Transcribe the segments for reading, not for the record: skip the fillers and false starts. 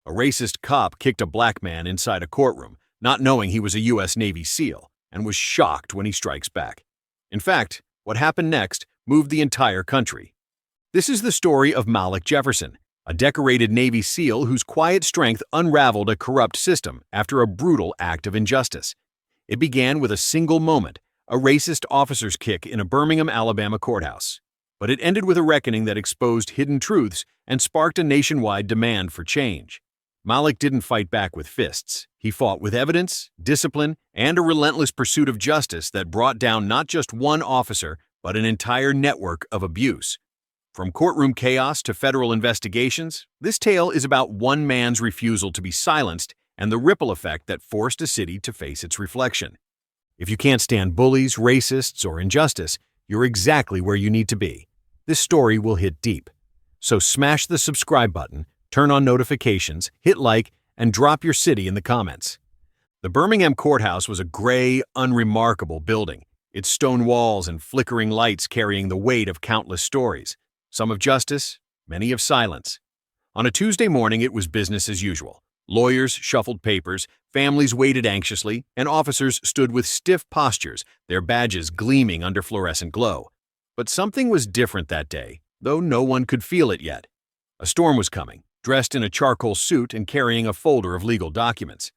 A racist cop kicked a black man inside a courtroom, not knowing he was a U.S. Navy SEAL, and was shocked when he strikes back. In fact, what happened next moved the entire country. This is the story of Malik Jefferson, a decorated Navy SEAL whose quiet strength unraveled a corrupt system after a brutal act of injustice. It began with a single moment, a racist officer's kick in a Birmingham, Alabama courthouse. But it ended with a reckoning that exposed hidden truths and sparked a nationwide demand for change. Malik didn't fight back with fists. He fought with evidence, discipline, and a relentless pursuit of justice that brought down not just one officer, but an entire network of abuse. From courtroom chaos to federal investigations, this tale is about one man's refusal to be silenced and the ripple effect that forced a city to face its reflection. If you can't stand bullies, racists, or injustice, you're exactly where you need to be. This story will hit deep. So smash the subscribe button, turn on notifications, hit like, and drop your city in the comments. The Birmingham courthouse was a gray, unremarkable building, its stone walls and flickering lights carrying the weight of countless stories. Some of justice, many of silence. On a Tuesday morning, it was business as usual. Lawyers shuffled papers, families waited anxiously, and officers stood with stiff postures, their badges gleaming under fluorescent glow. But something was different that day, though no one could feel it yet. A storm was coming, dressed in a charcoal suit and carrying a folder of legal documents.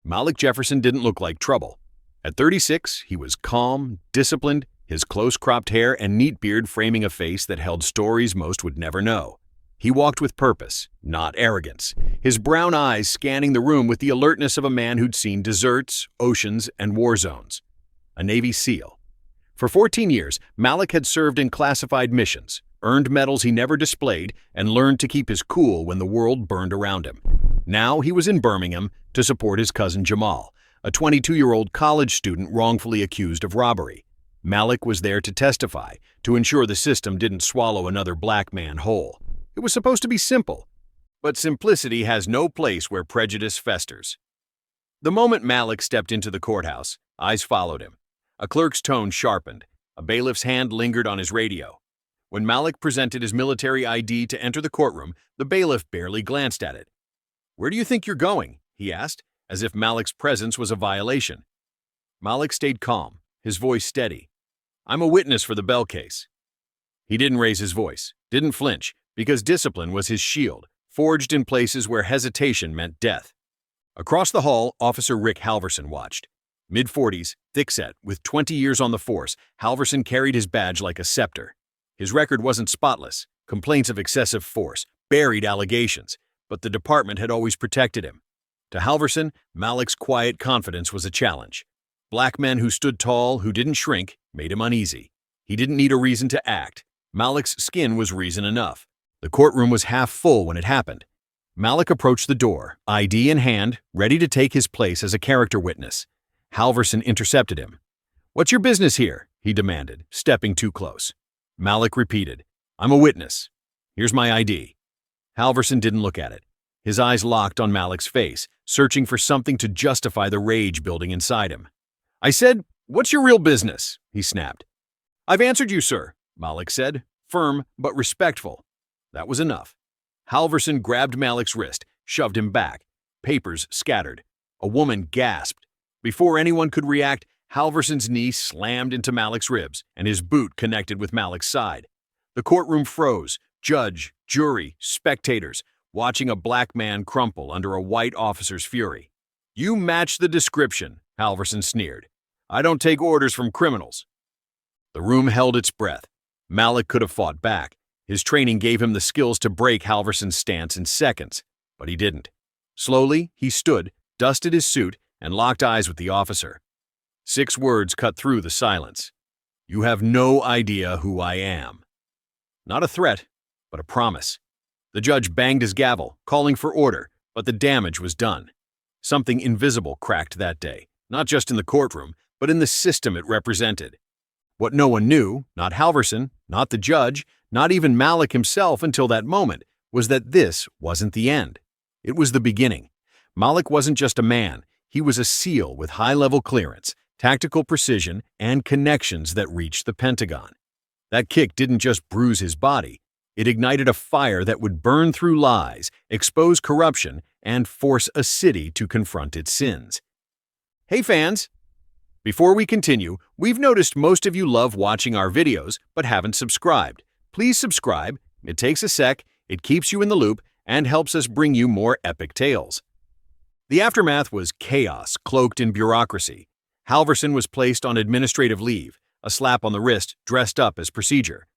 Malik Jefferson didn't look like trouble. At 36, he was calm, disciplined, his close-cropped hair and neat beard framing a face that held stories most would never know. He walked with purpose, not arrogance, his brown eyes scanning the room with the alertness of a man who'd seen deserts, oceans, and war zones. A Navy SEAL. For 14 years, Malik had served in classified missions, earned medals he never displayed, and learned to keep his cool when the world burned around him. Now he was in Birmingham to support his cousin Jamal, a 22-year-old college student wrongfully accused of robbery. Malik was there to testify, to ensure the system didn't swallow another black man whole. It was supposed to be simple, but simplicity has no place where prejudice festers. The moment Malik stepped into the courthouse, eyes followed him. A clerk's tone sharpened. A bailiff's hand lingered on his radio. When Malik presented his military ID to enter the courtroom, the bailiff barely glanced at it. "Where do you think you're going?" he asked, as if Malik's presence was a violation. Malik stayed calm, his voice steady. "I'm a witness for the Bell case." He didn't raise his voice, didn't flinch, because discipline was his shield, forged in places where hesitation meant death. Across the hall, Officer Rick Halverson watched. Mid-40s, thick-set, with 20 years on the force, Halverson carried his badge like a scepter. His record wasn't spotless, complaints of excessive force, buried allegations, but the department had always protected him. To Halverson, Malik's quiet confidence was a challenge. Black men who stood tall, who didn't shrink, made him uneasy. He didn't need a reason to act. Malik's skin was reason enough. The courtroom was half full when it happened. Malik approached the door, ID in hand, ready to take his place as a character witness. Halverson intercepted him. "What's your business here?" he demanded, stepping too close. Malik repeated, "I'm a witness. Here's my ID." Halverson didn't look at it. His eyes locked on Malik's face, searching for something to justify the rage building inside him. "I said, what's your real business?" he snapped. "I've answered you, sir," Malik said, firm but respectful. That was enough. Halverson grabbed Malik's wrist, shoved him back. Papers scattered. A woman gasped. Before anyone could react, Halverson's knee slammed into Malik's ribs, and his boot connected with Malik's side. The courtroom froze, judge, jury, spectators, watching a black man crumple under a white officer's fury. "You match the description," Halverson sneered. "I don't take orders from criminals." The room held its breath. Malik could have fought back. His training gave him the skills to break Halverson's stance in seconds, but he didn't. Slowly, he stood, dusted his suit, and locked eyes with the officer. 6 words cut through the silence. "You have no idea who I am." Not a threat, but a promise. The judge banged his gavel, calling for order, but the damage was done. Something invisible cracked that day, not just in the courtroom, but in the system it represented. What no one knew, not Halverson, not the judge, not even Malik himself until that moment, was that this wasn't the end. It was the beginning. Malik wasn't just a man, he was a SEAL with high-level clearance, tactical precision, and connections that reached the Pentagon. That kick didn't just bruise his body, It ignited a fire that would burn through lies, expose corruption, and force a city to confront its sins. Hey fans! Before we continue, we've noticed most of you love watching our videos but haven't subscribed. Please subscribe. It takes a sec, it keeps you in the loop, and helps us bring you more epic tales. The aftermath was chaos cloaked in bureaucracy. Halverson was placed on administrative leave, a slap on the wrist dressed up as procedure.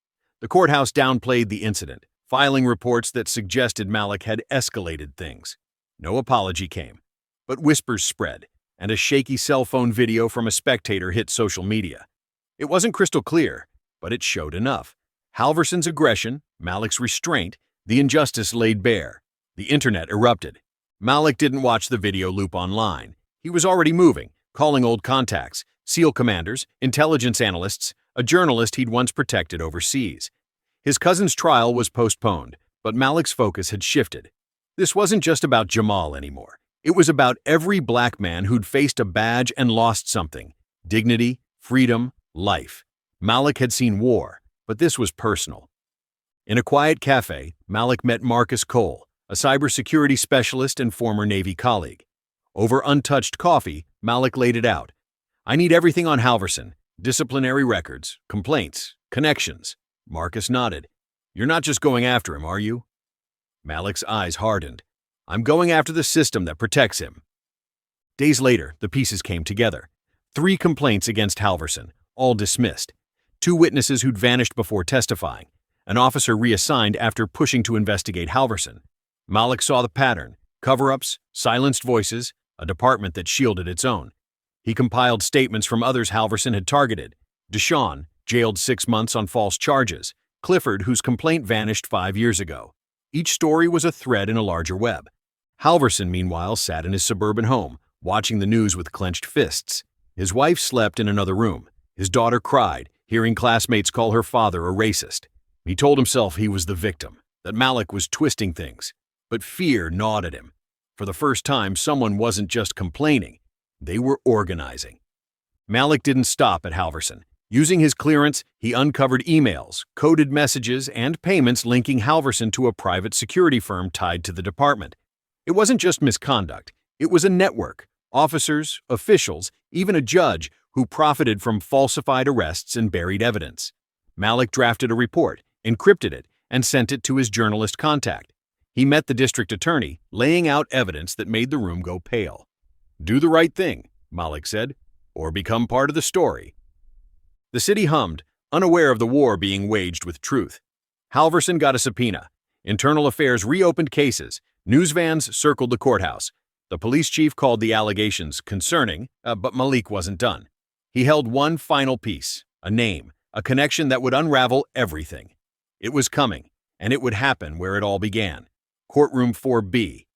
The courthouse downplayed the incident, filing reports that suggested Malik had escalated things. No apology came, but whispers spread, and a shaky cell phone video from a spectator hit social media. It wasn't crystal clear, but it showed enough. Halverson's aggression, Malik's restraint, the injustice laid bare. The internet erupted. Malik didn't watch the video loop online. He was already moving, calling old contacts, SEAL commanders, intelligence analysts, a journalist he'd once protected overseas. His cousin's trial was postponed, but Malik's focus had shifted. This wasn't just about Jamal anymore. It was about every black man who'd faced a badge and lost something: dignity, freedom, life. Malik had seen war, but this was personal. In a quiet cafe, Malik met Marcus Cole, a cybersecurity specialist and former Navy colleague. Over untouched coffee, Malik laid it out. "I need everything on Halverson: disciplinary records, complaints, connections." Marcus nodded. "You're not just going after him, are you?" Malik's eyes hardened. "I'm going after the system that protects him." Days later, the pieces came together. 3 complaints against Halverson, all dismissed. 2 witnesses who'd vanished before testifying. An officer reassigned after pushing to investigate Halverson. Malik saw the pattern: cover-ups, silenced voices, a department that shielded its own. He compiled statements from others Halverson had targeted: Deshaun, jailed 6 months on false charges; Clifford, whose complaint vanished 5 years ago. Each story was a thread in a larger web. Halverson, meanwhile, sat in his suburban home, watching the news with clenched fists. His wife slept in another room. His daughter cried, hearing classmates call her father a racist. He told himself he was the victim, that Malik was twisting things. But fear gnawed at him. For the first time, someone wasn't just complaining. They were organizing. Malik didn't stop at Halverson. Using his clearance, he uncovered emails, coded messages, and payments linking Halverson to a private security firm tied to the department. It wasn't just misconduct. It was a network: officers, officials, even a judge who profited from falsified arrests and buried evidence. Malik drafted a report, encrypted it, and sent it to his journalist contact. He met the district attorney, laying out evidence that made the room go pale. "Do the right thing," Malik said, "or become part of the story." The city hummed, unaware of the war being waged with truth. Halverson got a subpoena. Internal Affairs reopened cases. News vans circled the courthouse. The police chief called the allegations concerning, but Malik wasn't done. He held one final piece: a name, a connection that would unravel everything. It was coming, and it would happen where it all began: Courtroom 4B.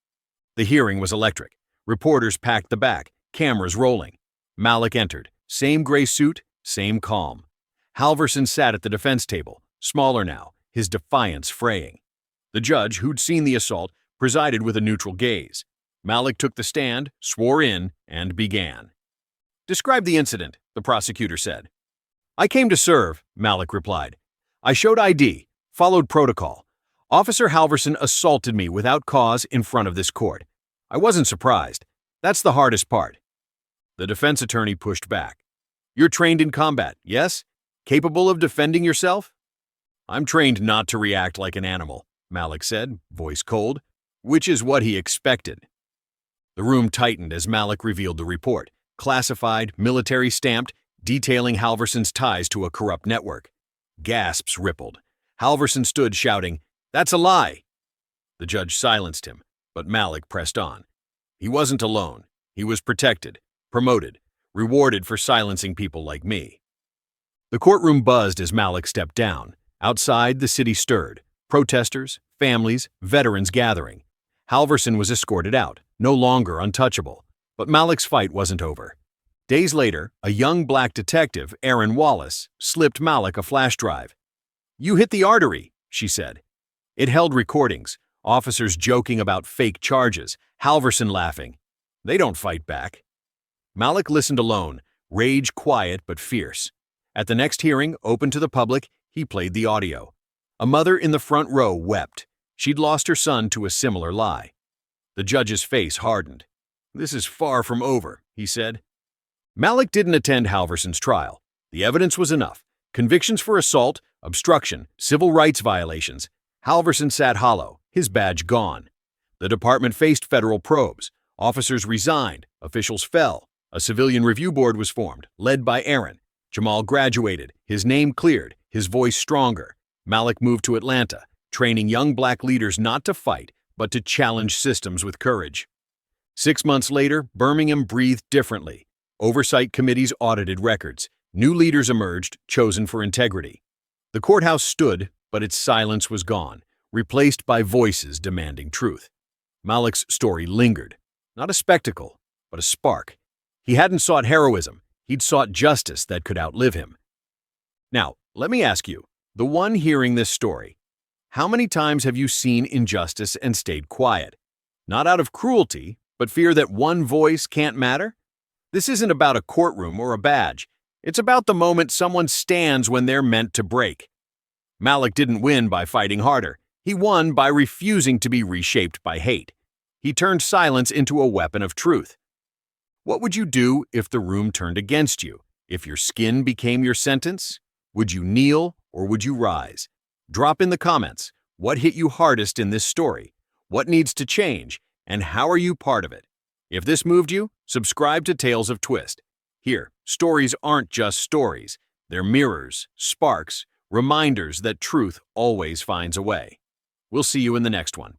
The hearing was electric. Reporters packed the back, cameras rolling. Malik entered, same gray suit, same calm. Halverson sat at the defense table, smaller now, his defiance fraying. The judge, who'd seen the assault, presided with a neutral gaze. Malik took the stand, swore in, and began. "Describe the incident," the prosecutor said. "I came to serve," Malik replied. "I showed ID, followed protocol. Officer Halverson assaulted me without cause in front of this court. I wasn't surprised. That's the hardest part." The defense attorney pushed back. "You're trained in combat, yes? Capable of defending yourself?" "I'm trained not to react like an animal," Malik said, voice cold, which is what he expected. The room tightened as Malik revealed the report, classified, military stamped, detailing Halverson's ties to a corrupt network. Gasps rippled. Halverson stood shouting, "That's a lie!" The judge silenced him, but Malik pressed on. He wasn't alone. He was protected, promoted, rewarded for silencing people like me. The courtroom buzzed as Malik stepped down. Outside, the city stirred. Protesters, families, veterans gathering. Halverson was escorted out, no longer untouchable. But Malik's fight wasn't over. Days later, a young black detective, Aaron Wallace, slipped Malik a flash drive. "You hit the artery," she said. It held recordings, officers joking about fake charges, Halverson laughing. They don't fight back. Malik listened alone, rage quiet but fierce. At the next hearing, open to the public, he played the audio. A mother in the front row wept. She'd lost her son to a similar lie. The judge's face hardened. "This is far from over," he said. Malik didn't attend Halverson's trial. The evidence was enough. Convictions for assault, obstruction, civil rights violations. Halverson sat hollow, his badge gone. The department faced federal probes. Officers resigned, officials fell. A civilian review board was formed, led by Aaron. Jamal graduated, his name cleared, his voice stronger. Malik moved to Atlanta, training young black leaders not to fight, but to challenge systems with courage. 6 months later, Birmingham breathed differently. Oversight committees audited records. New leaders emerged, chosen for integrity. The courthouse stood, but its silence was gone, replaced by voices demanding truth. Malik's story lingered. Not a spectacle, but a spark. He hadn't sought heroism. He'd sought justice that could outlive him. Now, let me ask you, the one hearing this story, how many times have you seen injustice and stayed quiet? Not out of cruelty, but fear that one voice can't matter? This isn't about a courtroom or a badge. It's about the moment someone stands when they're meant to break. Malik didn't win by fighting harder. He won by refusing to be reshaped by hate. He turned silence into a weapon of truth. What would you do if the room turned against you? If your skin became your sentence? Would you kneel or would you rise? Drop in the comments. What hit you hardest in this story? What needs to change? And how are you part of it? If this moved you, subscribe to Tales of Twist. Here, stories aren't just stories. They're mirrors, sparks, reminders that truth always finds a way. We'll see you in the next one.